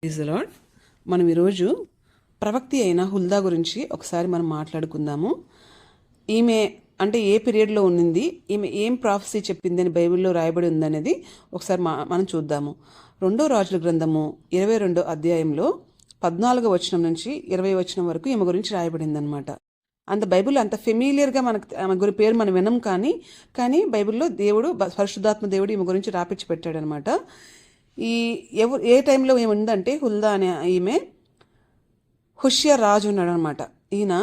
Praise the lord. మనం ఈరోజు ప్రవక్తి అయిన హుల్దా గురించి ఒకసారి మనం మాట్లాడుకుందాము. ఈమె అంటే ఏ పీరియడ్లో ఉన్నింది, ఈమె ఏం ప్రాఫెసీ చెప్పింది అని బైబిల్లో రాయబడి ఉందనేది ఒకసారి మనం చూద్దాము. 2 రాజుల గ్రంథము 22 అధ్యాయంలో 14వ వచనం నుంచి 20వ వచనం వరకు ఈమె గురించి రాయబడిందనమాట. అంత బైబిల్ అంత ఫెమిలియర్గా మనకు ఆమె పేరు మనం వినం, కానీ బైబిల్లో దేవుడు పరిశుద్ధాత్మ దేవుడు ఈమె గురించి రాపిచ్చి పెట్టాడనమాట. ఈ ఏ టైంలో ఏముందంటే హుల్దా అనే ఈమె హుష్యా రాజు ఉన్నాడు అనమాట. ఈయన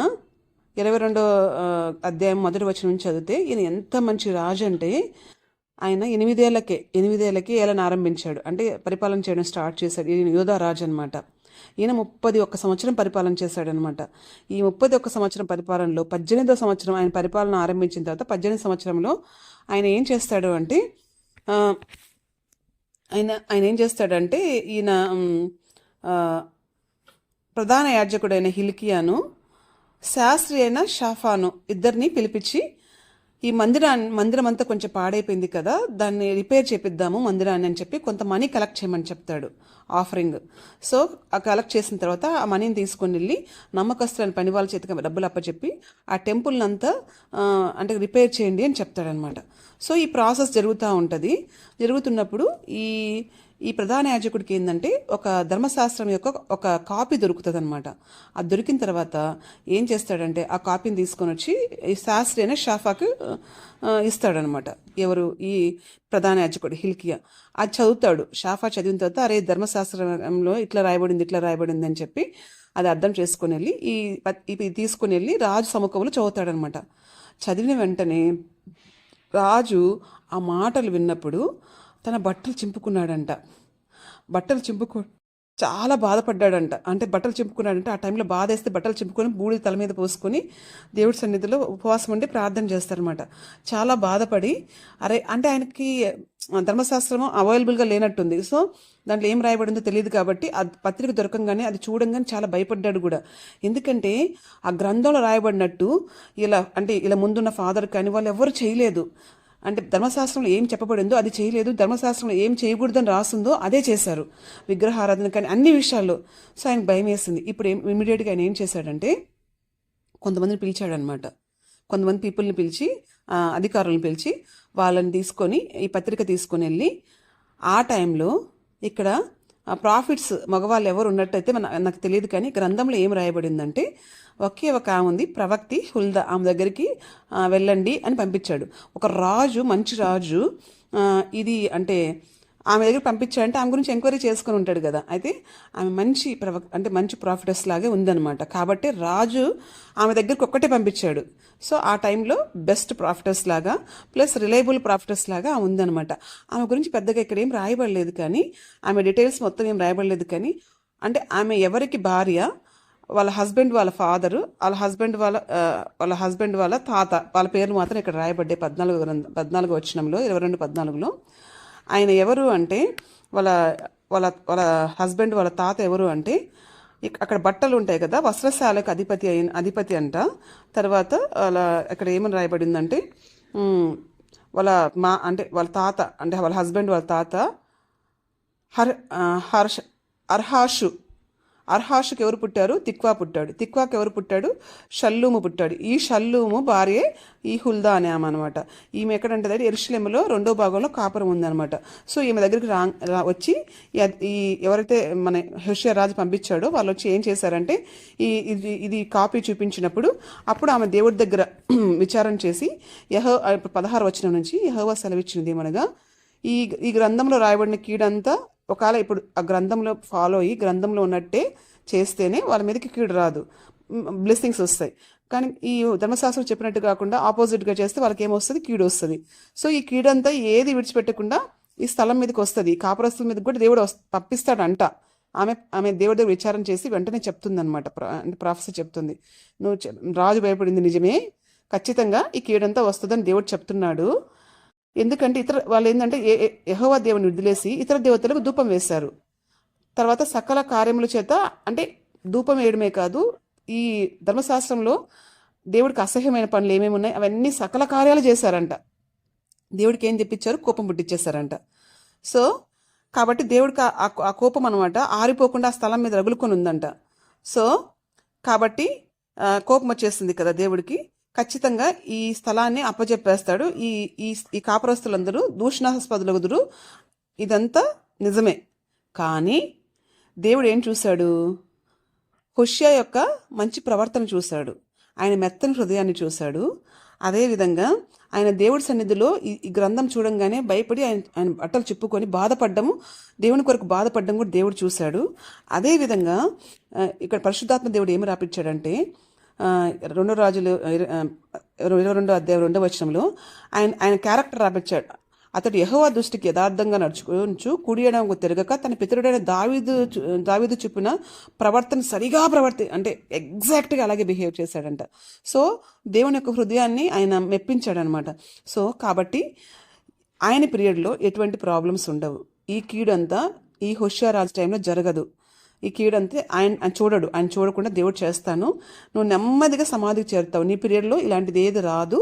22 అధ్యాయం మొదటి వచనం నుంచి చదివితే ఈయన ఎంత మంచి రాజు అంటే ఆయన 8 ఏళ్ళకి ఏళ్ళని ఆరంభించాడు, అంటే పరిపాలన చేయడం స్టార్ట్ చేశాడు. ఈయన యోధా రాజు అనమాట. ఈయన 31 సంవత్సరం పరిపాలన చేశాడనమాట. ఈ 31 సంవత్సరం పరిపాలనలో 18వ సంవత్సరం ఆయన పరిపాలన ఆరంభించిన తర్వాత 18 సంవత్సరంలో ఆయన ఏం చేస్తాడు అంటే ఆయన ఏం చేస్తాడంటే ఈయన ప్రధాన యాజకుడైన హిల్కియాను, శాస్త్రి అయిన షాఫాను ఇద్దరిని పిలిపించి ఈ మందిరం అంతా కొంచెం పాడైపోయింది కదా, దాన్ని రిపేర్ చేపిద్దాము మందిరాన్ని అని చెప్పి కొంత మనీ కలెక్ట్ చేయమని చెప్తాడు, ఆఫరింగ్. సో ఆ కలెక్ట్ చేసిన తర్వాత ఆ మనీని తీసుకొని వెళ్ళి నమ్మకస్తులైన పని వాళ్ళ చేతికి డబ్బులు అప్పచెప్పి ఆ టెంపుల్ని అంతా అంటే రిపేర్ చేయండి అని చెప్తాడనమాట. సో ఈ ప్రాసెస్ జరుగుతూ ఉంటుంది. జరుగుతున్నప్పుడు ఈ ప్రధాన యాజకుడికి ఏంటంటే ఒక ధర్మశాస్త్రం యొక్క ఒక కాపీ దొరుకుతుంది అనమాట. అది దొరికిన తర్వాత ఏం చేస్తాడంటే ఆ కాపీని తీసుకొని వచ్చి ఈ శాస్త్రి అయిన షాఫాకు ఇస్తాడనమాట. ఎవరు? ఈ ప్రధాన యాజకుడు హిల్కియా. అది చదువుతాడు. షాఫా చదివిన తర్వాత అరే ధర్మశాస్త్రంలో ఇట్లా రాయబడింది అని చెప్పి అది అర్థం చేసుకుని వెళ్ళి ఇది తీసుకుని వెళ్ళి రాజు సముఖంలో చదువుతాడనమాట. చదివిన వెంటనే రాజు ఆ మాటలు విన్నప్పుడు తన బట్టలు చింపుకున్నాడంట. చాలా బాధపడ్డాడంట. అంటే బట్టలు చింపుకున్నాడంటే ఆ టైంలో బాధ వేస్తే బట్టలు చింపుకొని బూడిద తల మీద పోసుకొని దేవుడి సన్నిధిలో ఉపవాసం ఉండి ప్రార్థన చేస్తారనమాట. చాలా బాధపడి అంటే ఆయనకి ధర్మశాస్త్రము అవైలబుల్గా లేనట్టుంది. సో దాంట్లో ఏం రాయబడిందో తెలియదు కాబట్టి ఆ పత్రిక దొరకంగానే అది చూడంగానే చాలా భయపడ్డాడు కూడా. ఎందుకంటే ఆ గ్రంథంలో రాయబడినట్టు ఇలా ముందున్న ఫాదర్ కానీ వాళ్ళు ఎవరు చేయలేదు. అంటే ధర్మశాస్త్రంలో ఏం చెప్పబడిందో అది చేయలేదు, ధర్మశాస్త్రంలో ఏం చేయకూడదని రాస్తుందో అదే చేశారు, విగ్రహారాధన కానీ అన్ని విషయాల్లో. సో ఆయనకు భయం వేసింది. ఇప్పుడు ఇమీడియట్గా ఆయన ఏం చేశాడంటే కొంతమందిని పిలిచాడనమాట. కొంతమంది పీపుల్ని పిలిచి, అధికారులను పిలిచి వాళ్ళని తీసుకొని ఈ పత్రిక తీసుకొని వెళ్ళి ఆ టైంలో ఇక్కడ ప్రాఫిట్స్ మగవాళ్ళు ఎవరు ఉన్నట్టయితే నాకు తెలియదు, కానీ గ్రంథంలో ఏం రాయబడిందంటే ఒకే ఒక ఆమె ఉంది, ప్రవక్తి హుల్దా, ఆమె దగ్గరికి వెళ్ళండి అని పంపించాడు. ఒక రాజు, మంచి రాజు ఇది అంటే ఆమె దగ్గర పంపించాడంటే ఆమె గురించి ఎంక్వైరీ చేసుకుని ఉంటాడు కదా. అయితే ఆమె మంచి ప్రాఫిటర్స్ లాగే ఉందన్నమాట. కాబట్టి రాజు ఆమె దగ్గరికి ఒక్కటే పంపించాడు. సో ఆ టైంలో బెస్ట్ ప్రాఫిటర్స్ లాగా ప్లస్ రిలయబుల్ ప్రాఫిటర్స్ లాగా ఆమె ఉందన్నమాట. ఆమె గురించి పెద్దగా ఇక్కడ ఏం రాయబడలేదు, కానీ ఆమె డీటెయిల్స్ మొత్తం ఏం రాయబడలేదు, కానీ అంటే ఆమె ఎవరికి భార్య, వాళ్ళ హస్బెండ్ వాళ్ళ ఫాదరు, వాళ్ళ హస్బెండ్ వాళ్ళ తాత, వాళ్ళ పేర్లు మాత్రం ఇక్కడ రాయబడ్డాయి 14వ వచనంలో 22:14లో. ఆయన ఎవరు అంటే వాళ్ళ హస్బెండ్ వాళ్ళ తాత ఎవరు అంటే అక్కడ బట్టలు ఉంటాయి కదా, వస్త్రశాలకు అధిపతి అంట. తర్వాత అక్కడ ఏమని రాయబడిందంటే వాళ్ళ తాత అంటే వాళ్ళ హస్బెండ్ వాళ్ళ తాత అర్హాషుకి ఎవరు పుట్టారు? తిక్వా పుట్టాడు. తిక్వాకి ఎవరు పుట్టాడు? షల్లూము పుట్టాడు. ఈ షల్లూము భార్యే ఈ హుల్దా అనే ఆమె అనమాట. ఈమె ఎక్కడంటే యెరూషలేములో 2వ భాగంలో కాపురం ఉందనమాట. సో ఈమె దగ్గరికి వచ్చి ఎవరైతే మన హోషేయ రాజు పంపించాడో వాళ్ళు వచ్చి ఏం చేశారంటే ఇది కాపీ చూపించినప్పుడు అప్పుడు ఆమె దేవుడి దగ్గర విచారణ చేసి 16వ వచనం నుంచి యెహోవా సెలవిచ్చినది ఏమనగా ఈ గ్రంథంలో రాయబడిన కీడంతా ఒకవేళ ఇప్పుడు ఆ గ్రంథంలో ఫాలో అయ్యి గ్రంథంలో ఉన్నట్టే చేస్తేనే వాళ్ళ మీదకి కీడు రాదు, బ్లెస్సింగ్స్ వస్తాయి. కానీ ఈ ధర్మశాస్త్రం చెప్పినట్టు కాకుండా ఆపోజిట్గా చేస్తే వాళ్ళకి ఏమొస్తుంది? కీడు వస్తుంది. సో ఈ కీడంతా ఏది విడిచిపెట్టకుండా ఈ స్థలం మీదకి వస్తుంది. ఈ కాపురస్తుల మీదకి కూడా దేవుడు పంపిస్తాడంట. ఆమె దేవుడి దగ్గర విచారం చేసి వెంటనే చెప్తుంది అనమాట. అంటే ప్రాఫెసీ చెప్తుంది, రాజు భయపడింది నిజమే, ఖచ్చితంగా ఈ కీడంతా వస్తుందని దేవుడు చెప్తున్నాడు. ఎందుకంటే వాళ్ళు ఏంటంటే యెహోవా దేవుని వదిలేసి ఇతర దేవతలకు ధూపం వేశారు. తర్వాత సకల కార్యముల చేత, అంటే ధూపం వేయడమే కాదు, ఈ ధర్మశాస్త్రంలో దేవుడికి అసహ్యమైన పనులు ఏమేమి ఉన్నాయి అవన్నీ సకల కార్యాలు చేశారంట. దేవుడికి ఏం తెప్పించారు? కోపం పుట్టించేశారంట. సో కాబట్టి దేవుడికి ఆ కోపం అనమాట ఆరిపోకుండా ఆ స్థలం మీద రగులుకొని ఉందంట. సో కాబట్టి కోపం వచ్చేస్తుంది కదా దేవుడికి. ఖచ్చితంగా ఈ స్థలాన్ని అప్పజెప్పేస్తాడు. ఈ ఈ ఈ కాపురస్తులందరూ దూషణాస్పదులగుదురు. ఇదంతా నిజమే. కానీ దేవుడు ఏం చూశాడు? హోషేయ యొక్క మంచి ప్రవర్తన చూశాడు. ఆయన మెత్తని హృదయాన్ని చూశాడు. అదేవిధంగా ఆయన దేవుడి సన్నిధిలో ఈ గ్రంథం చూడంగానే భయపడి ఆయన బట్టలు చెప్పుకొని బాధపడ్డము, దేవుని కొరకు బాధపడ్డం కూడా దేవుడు చూశాడు. అదేవిధంగా ఇక్కడ పరిశుద్ధాత్మ దేవుడు ఏమి రాపించాడంటే 2 రాజులు 22వ అధ్యాయం 2వ వచనంలో ఆయన క్యారెక్టర్ రాపించాడు. అతడు యెహోవా దృష్టికి యథార్థంగా నడుచుకుంటూ కుడి ఎడమకు తిరగక తన పితరుడైన దావీదు చెప్పిన ప్రవర్తన సరిగా అంటే ఎగ్జాక్ట్గా అలాగే బిహేవ్ చేశాడంట. సో దేవుని యొక్క హృదయాన్ని ఆయన మెప్పించాడనమాట. సో కాబట్టి ఆయన పీరియడ్లో ఎటువంటి ప్రాబ్లమ్స్ ఉండవు. ఈ కీడంతా ఈ హోషేయ రాజు టైంలో జరగదు. ఈ కీడంతే ఆయన చూడడు. ఆయన చూడకుండా దేవుడు చేస్తాను, నువ్వు నెమ్మదిగా సమాధికి చేరుతావు, నీ పీరియడ్లో ఇలాంటిది ఏది రాదు,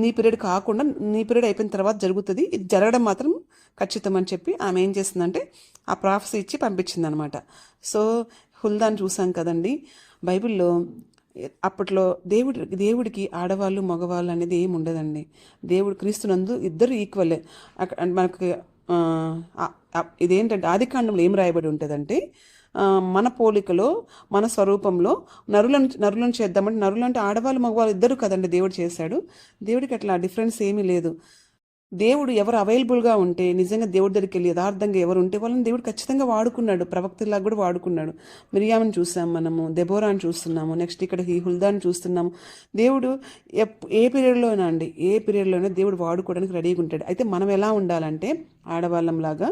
నీ పీరియడ్ కాకుండా నీ పీరియడ్ అయిపోయిన తర్వాత జరుగుతుంది, ఇది జరగడం మాత్రం ఖచ్చితం అని చెప్పి ఆమె ఏం చేసిందంటే ఆ ప్రాఫెసీ ఇచ్చి పంపించింది అనమాట. సో హుల్దాని చూసాం కదండి. బైబిల్లో అప్పట్లో దేవుడికి ఆడవాళ్ళు మగవాళ్ళు అనేది ఏమి ఉండదండి. దేవుడు క్రీస్తునందు ఇద్దరు ఈక్వలే. మనకు ఇదేంటంటే ఆదికాండంలో ఏం రాయబడి ఉంటుందంటే మన పోలికలో మన స్వరూపంలో నరులను చేద్దామంటే నరులు అంటే ఆడవాళ్ళు మగవాళ్ళు ఇద్దరు కదండి దేవుడు చేశాడు. దేవుడికి అట్లా డిఫరెన్స్ ఏమీ లేదు. దేవుడు ఎవరు అవైలబుల్గా ఉంటే నిజంగా దేవుడి దగ్గరికి వెళ్ళి యథార్థంగా ఎవరు ఉంటే వాళ్ళని దేవుడు ఖచ్చితంగా వాడుకున్నాడు. ప్రవక్తలాగా కూడా వాడుకున్నాడు. మిరియామని చూసాం, మనము దెబోరాని చూస్తున్నాము, నెక్స్ట్ ఇక్కడ ఈ హుల్దాని చూస్తున్నాము. దేవుడు ఏ పీరియడ్లోనా అండి, ఏ పీరియడ్లోనే దేవుడు వాడుకోవడానికి రెడీగా ఉంటాడు. అయితే మనం ఎలా ఉండాలంటే ఆడవాళ్ళంలాగా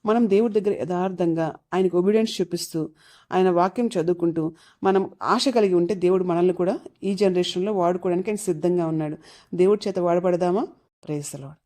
మనం దేవుడి దగ్గర యథార్థంగా ఆయనకు ఒబీడియన్స్ చూపిస్తూ ఆయన వాక్యం చదువుకుంటూ మనం ఆశ కలిగి ఉంటే దేవుడు మనల్ని కూడా ఈ జనరేషన్లో వాడుకోవడానికి ఆయన సిద్ధంగా ఉన్నాడు. దేవుడి చేత వాడబడదామా? Praise the lord.